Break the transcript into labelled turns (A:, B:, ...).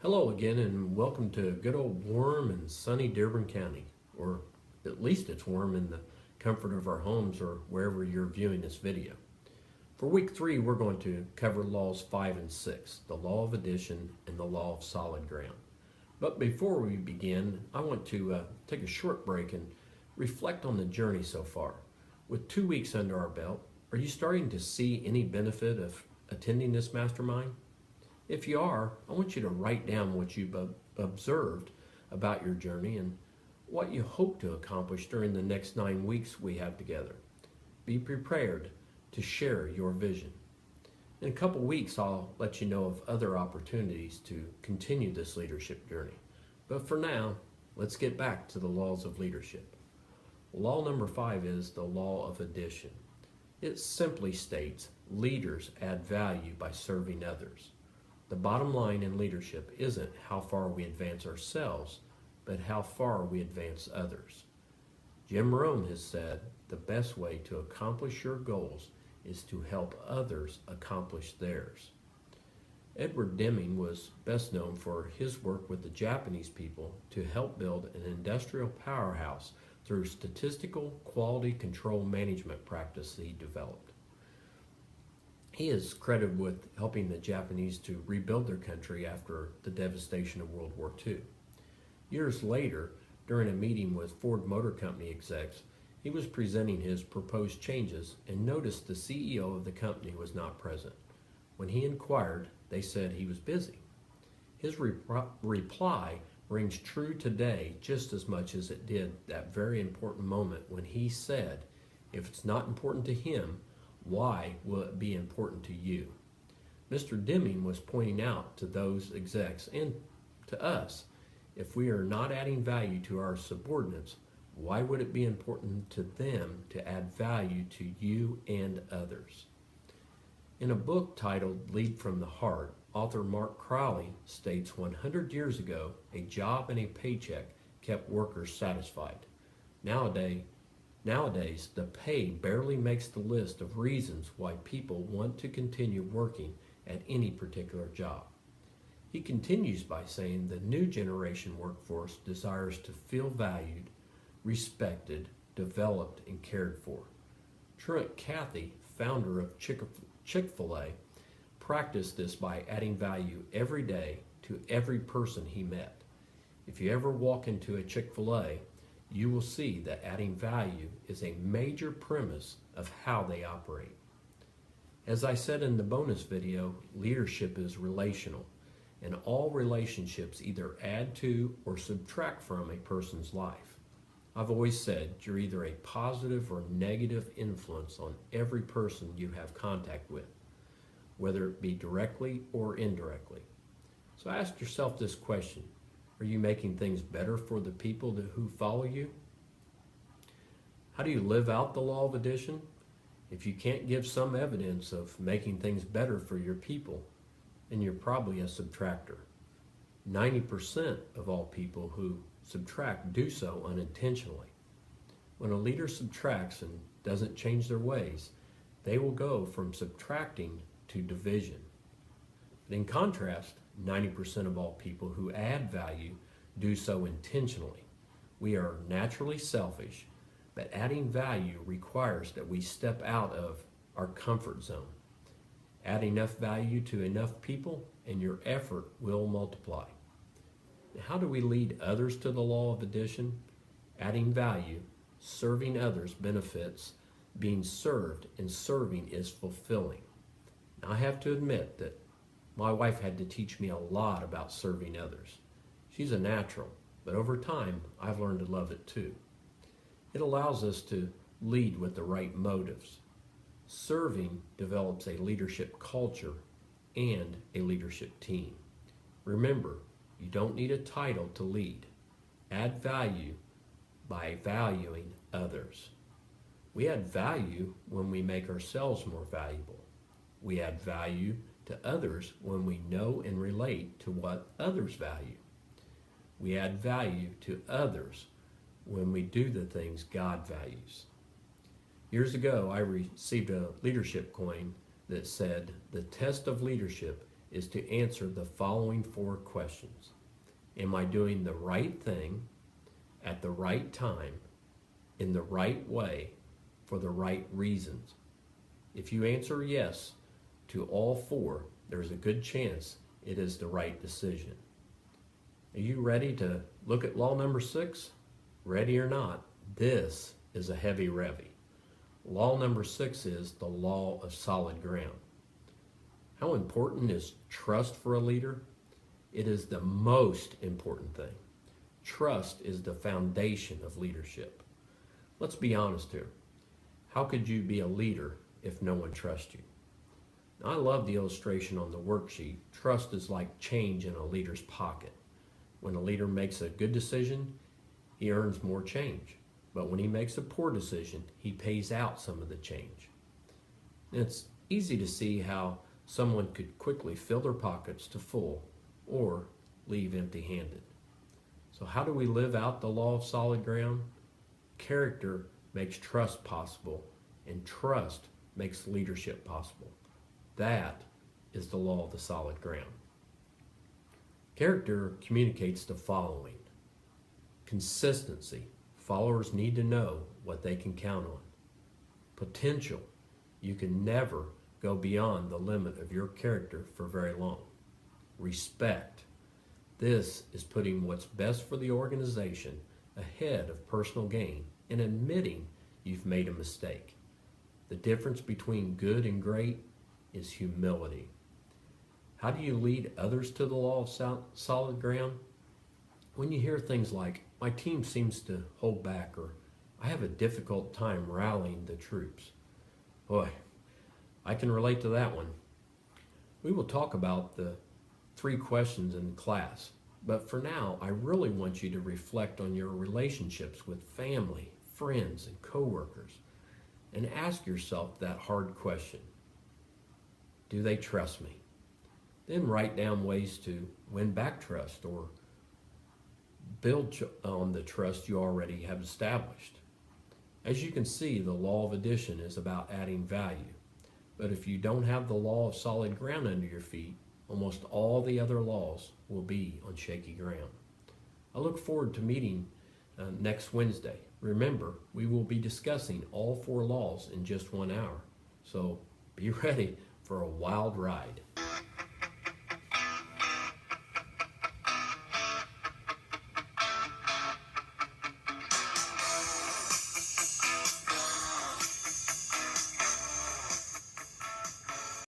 A: Hello again, and welcome to good old warm and sunny Dearborn County, or at least it's warm in the comfort of our homes or wherever you're viewing this video. For week 3, we're going to cover laws 5 and 6, the law of addition and the law of solid ground. But before we begin, I want to take a short break and reflect on the journey so far. With 2 weeks under our belt, are you starting to see any benefit of attending this mastermind? If you are, I want you to write down what you've observed about your journey and what you hope to accomplish during the next 9 weeks we have together. Be prepared to share your vision. In a couple weeks, I'll let you know of other opportunities to continue this leadership journey. But for now, let's get back to the laws of leadership. Law number 5 is the law of addition. It simply states leaders add value by serving others. The bottom line in leadership isn't how far we advance ourselves, but how far we advance others. Jim Rohn has said the best way to accomplish your goals is to help others accomplish theirs. Edward Deming was best known for his work with the Japanese people to help build an industrial powerhouse through statistical quality control management practice he developed. He is credited with helping the Japanese to rebuild their country after the devastation of World War II. Years later, during a meeting with Ford Motor Company execs, he was presenting his proposed changes and noticed the CEO of the company was not present. When he inquired, they said he was busy. His reply rings true today just as much as it did that very important moment when he said, "If it's not important to him, why will it be important to you?" Mr. Deming was pointing out to those execs and to us, if we are not adding value to our subordinates, why would it be important to them to add value to you and others? In a book titled Lead from the Heart, author Mark Crowley states 100 years ago, a job and a paycheck kept workers satisfied. Nowadays, the pay barely makes the list of reasons why people want to continue working at any particular job. He continues by saying the new generation workforce desires to feel valued, respected, developed, and cared for. Truett Cathy, founder of Chick-fil-A, practiced this by adding value every day to every person he met. If you ever walk into a Chick-fil-A, you will see that adding value is a major premise of how they operate. As I said in the bonus video, leadership is relational, and all relationships either add to or subtract from a person's life. I've always said you're either a positive or negative influence on every person you have contact with, whether it be directly or indirectly. So ask yourself this question. Are you making things better for the people who follow you? How do you live out the law of addition? If you can't give some evidence of making things better for your people, then you're probably a subtractor. 90% of all people who subtract do so unintentionally. When a leader subtracts and doesn't change their ways, they will go from subtracting to division. But in contrast, 90% of all people who add value do so intentionally. We are naturally selfish, but adding value requires that we step out of our comfort zone. Add enough value to enough people and your effort will multiply. Now, how do we lead others to the law of addition? Adding value, serving others benefits being served, and serving is fulfilling. Now, I have to admit that my wife had to teach me a lot about serving others. She's a natural, but over time, I've learned to love it too. It allows us to lead with the right motives. Serving develops a leadership culture and a leadership team. Remember, you don't need a title to lead. Add value by valuing others. We add value when we make ourselves more valuable. We add value to others when we know and relate to what others value. We add value to others when we do the things God values. Years ago, I received a leadership coin that said, "The test of leadership is to answer the following 4 questions. Am I doing the right thing at the right time, in the right way, for the right reasons? If you answer yes to all 4, there's a good chance it is the right decision. Are you ready to look at law number 6? Ready or not, this is a heavy revy. Law number 6 is the law of solid ground. How important is trust for a leader? It is the most important thing. Trust is the foundation of leadership. Let's be honest here. How could you be a leader if no one trusts you? Now, I love the illustration on the worksheet. Trust is like change in a leader's pocket. When a leader makes a good decision, he earns more change. But when he makes a poor decision, he pays out some of the change. And it's easy to see how someone could quickly fill their pockets to full or leave empty-handed. So how do we live out the law of solid ground? Character makes trust possible, and trust makes leadership possible. That is the law of the solid ground. Character communicates the following. Consistency. Followers need to know what they can count on. Potential. You can never go beyond the limit of your character for very long. Respect. This is putting what's best for the organization ahead of personal gain and admitting you've made a mistake. The difference between good and great is humility. How do you lead others to the law of solid ground? When you hear things like, my team seems to hold back, or I have a difficult time rallying the troops. Boy, I can relate to that one. We will talk about the 3 questions in class, but for now, I really want you to reflect on your relationships with family, friends, and coworkers, and ask yourself that hard question. Do they trust me? Then write down ways to win back trust or build on the trust you already have established. As you can see, the law of addition is about adding value. But if you don't have the law of solid ground under your feet, almost all the other laws will be on shaky ground. I look forward to meeting next Wednesday. Remember, we will be discussing all 4 laws in just 1 hour. So be ready for a wild ride.